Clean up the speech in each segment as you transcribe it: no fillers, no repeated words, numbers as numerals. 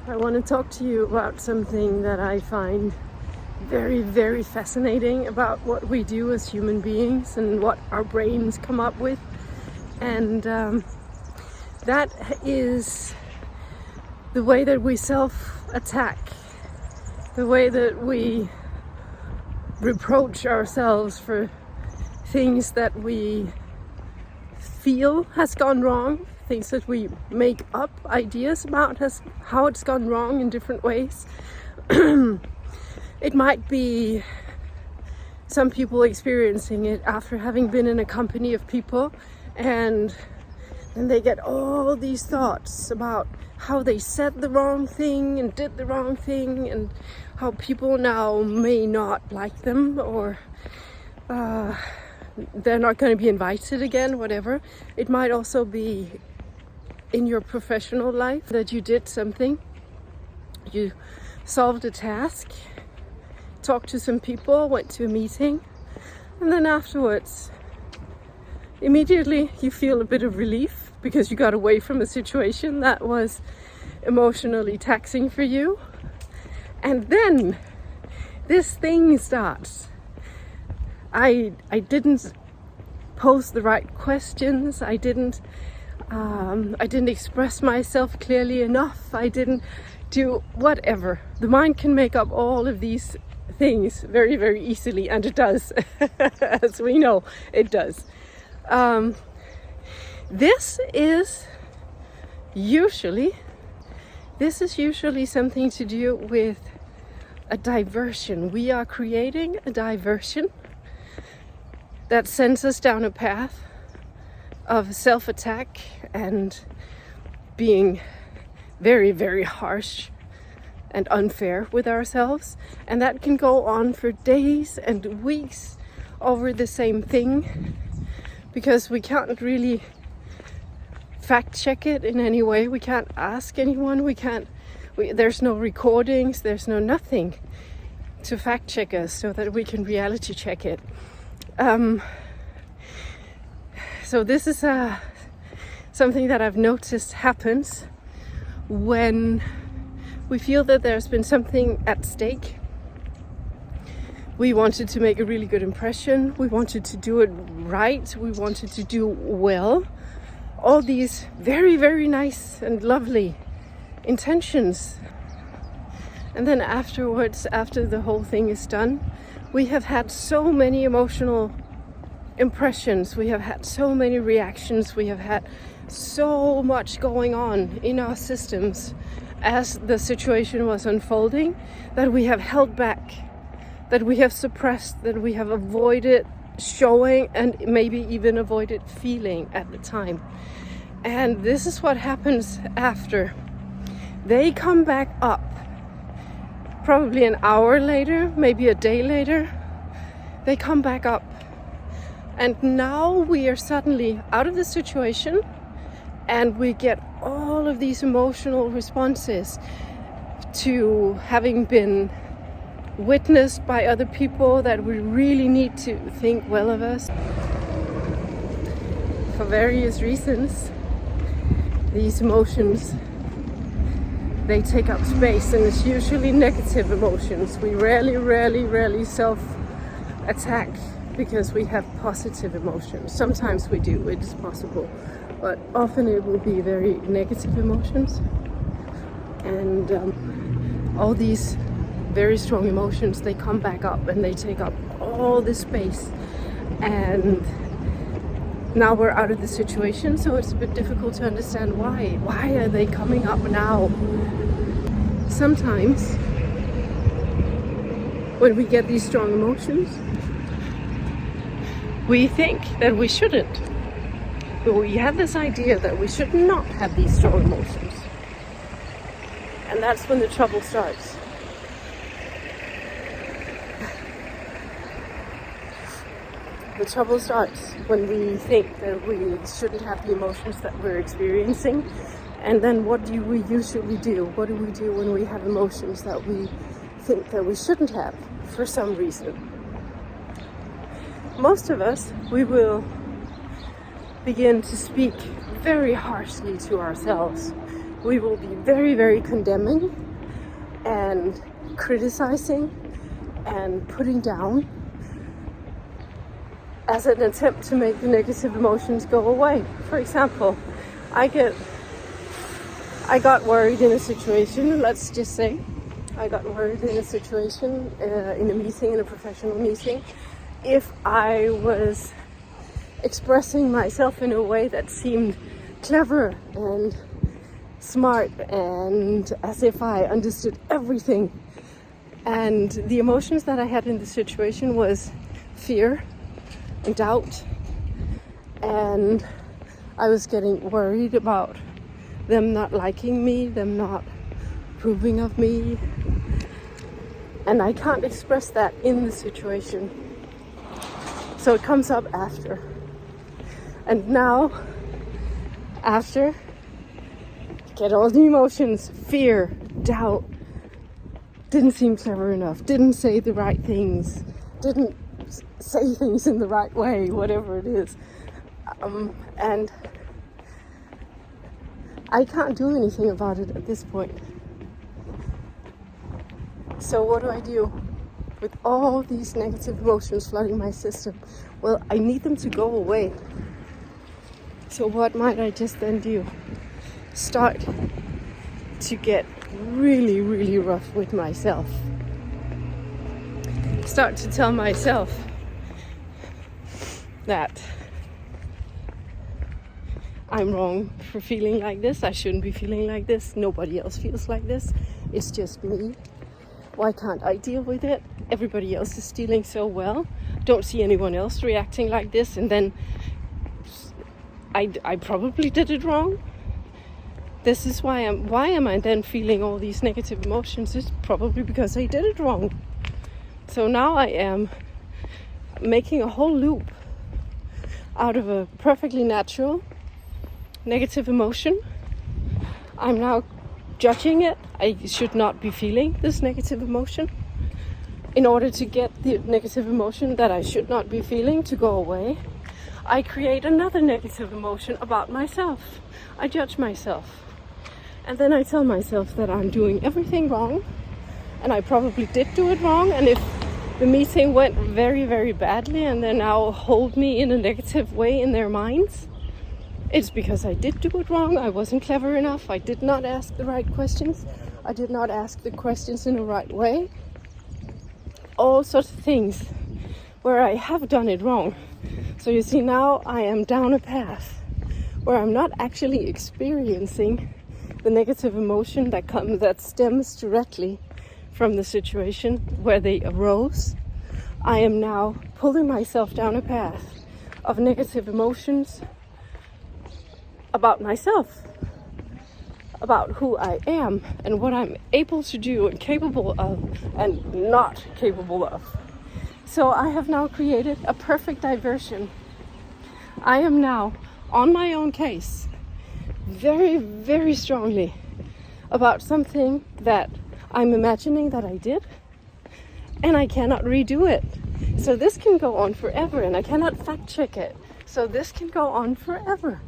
I want to talk to you about something that I find very, very fascinating about what we do as human beings and what our brains come up with. And that is the way that we self-attack, the way that we reproach ourselves for things that we feel has gone wrong, things that we make up ideas about how it's gone wrong in different ways. It might be some people experiencing it after having been in a company of people, and then they get all these thoughts about how they said the wrong thing and did the wrong thing, and how people now may not like them, or they're not going to be invited again, whatever. It might also be in your professional life that you did something, you solved a task, talked to some people, went to a meeting, and then afterwards, immediately you feel a bit of relief because you got away from a situation that was emotionally taxing for you. And then this thing starts. I didn't pose the right questions. I didn't express myself clearly enough. I didn't do whatever. The mind can make up all of these things very, very easily, and it does. As we know, it does. This is usually something to do with a diversion. We are creating a diversion that sends us down a path of self-attack and being very, very harsh and unfair with ourselves. And that can go on for days and weeks over the same thing, because we can't really fact check it in any way. We can't ask anyone. There's no recordings, there's no nothing to fact check us so that we can reality check it. So this is something that I've noticed happens when we feel that there's been something at stake. We wanted to make a really good impression. We wanted to do it right. We wanted to do well. All these very, very nice and lovely intentions. And then afterwards, after the whole thing is done, we have had so many emotional impressions. We have had so many reactions. We have had so much going on in our systems as the situation was unfolding, that we have held back, that we have suppressed, that we have avoided showing, and maybe even avoided feeling at the time. And this is what happens after. They come back up, probably an hour later, maybe a day later. They come back up. And now we are suddenly out of the situation, and we get all of these emotional responses to having been witnessed by other people that we really need to think well of us. For various reasons, these emotions, they take up space, and it's usually negative emotions. We rarely self-attack because we have positive emotions. Sometimes we do, it is possible, but often it will be very negative emotions. And all these very strong emotions, they come back up and they take up all this space. And now we're out of the situation, so it's a bit difficult to understand why. Why are they coming up now? Sometimes when we get these strong emotions, we think that we shouldn't. But we have this idea that we should not have these strong emotions. And that's when the trouble starts. The trouble starts when we think that we shouldn't have the emotions that we're experiencing. And then what do we usually do? What do we do when we have emotions that we think that we shouldn't have for some reason? Most of us, we will begin to speak very harshly to ourselves. we will be very, very condemning and criticizing and putting down as an attempt to make the negative emotions go away. For example, I got worried in a situation, let's just say, I got worried in a situation, in a meeting, in a professional meeting, if I was expressing myself in a way that seemed clever and smart and as if I understood everything. And the emotions that I had in the situation was fear and doubt, and I was getting worried about them not liking me, them not approving of me, and I can't express that in the situation, so it comes up after. And now, after, get all the emotions: fear, doubt, didn't seem clever enough, didn't say the right things, didn't say things in the right way, whatever it is. And I can't do anything about it at this point. So what do I do with all these negative emotions flooding my system? Well, I need them to go away. So what might I just then do? Start to get really, really rough with myself. Start to tell myself that I'm wrong for feeling like this. I shouldn't be feeling like this. Nobody else feels like this. It's just me. Why can't I deal with it? Everybody else is dealing so well. Don't see anyone else reacting like this. And then I probably did it wrong. This is why am I then feeling all these negative emotions? It's probably because I did it wrong. So now I am making a whole loop out of a perfectly natural negative emotion. I'm now judging it. I should not be feeling this negative emotion. In order to get the negative emotion that I should not be feeling to go away, I create another negative emotion about myself. I judge myself. And then I tell myself that I'm doing everything wrong, and I probably did do it wrong. And if the meeting went very, very badly and they now hold me in a negative way in their minds, it's because I did do it wrong. I wasn't clever enough. I did not ask the right questions. I did not ask the questions in the right way. All sorts of things where I have done it wrong. So you see, now I am down a path where I'm not actually experiencing the negative emotion that stems directly from the situation where they arose. I am now pulling myself down a path of negative emotions about myself, about who I am and what I'm able to do and capable of and not capable of. So I have now created a perfect diversion. I am now on my own case, very, very strongly about something that I'm imagining that I did, and I cannot redo it. So this can go on forever, and I cannot fact check it. So this can go on forever.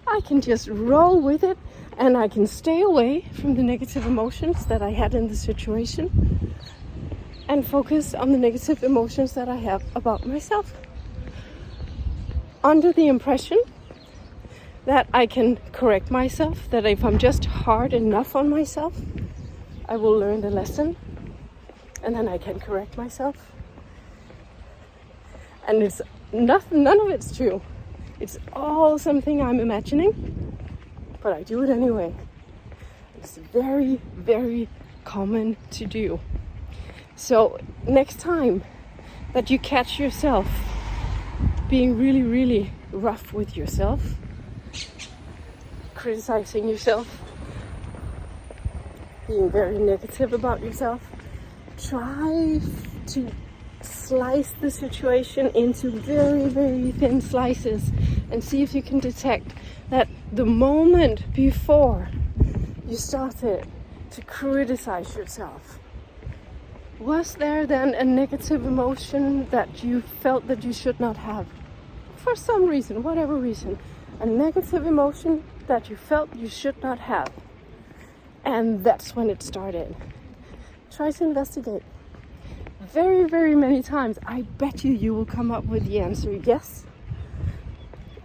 I can just roll with it, and I can stay away from the negative emotions that I had in the situation and focus on the negative emotions that I have about myself, under the impression that I can correct myself, that if I'm just hard enough on myself, I will learn the lesson, and then I can correct myself. And it's nothing, none of it's true. It's all something I'm imagining, but I do it anyway. It's very, very common to do. So next time that you catch yourself being really, really rough with yourself, criticizing yourself, being very negative about yourself, try to slice the situation into very, very thin slices and see if you can detect that the moment before you started to criticize yourself, was there then a negative emotion that you felt that you should not have? For some reason, whatever reason, a negative emotion that you felt you should not have. And that's when it started. Try to investigate. Very, very many times, I bet you will come up with the answer yes.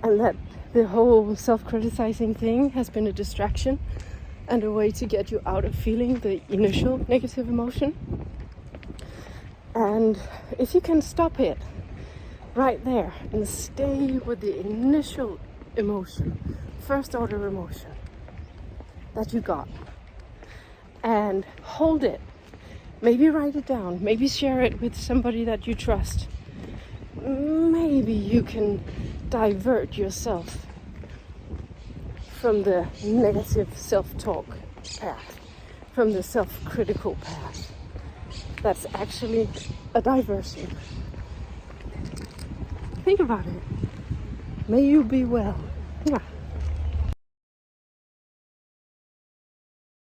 And that the whole self-criticizing thing has been a distraction and a way to get you out of feeling the initial negative emotion. And if you can stop it right there and stay with the initial emotion, first order emotion that you got, and hold it, maybe write it down, maybe share it with somebody that you trust, maybe you can divert yourself from the negative self-talk path, from the self-critical path. That's actually a diversion. Think about it. May you be well. Mwah.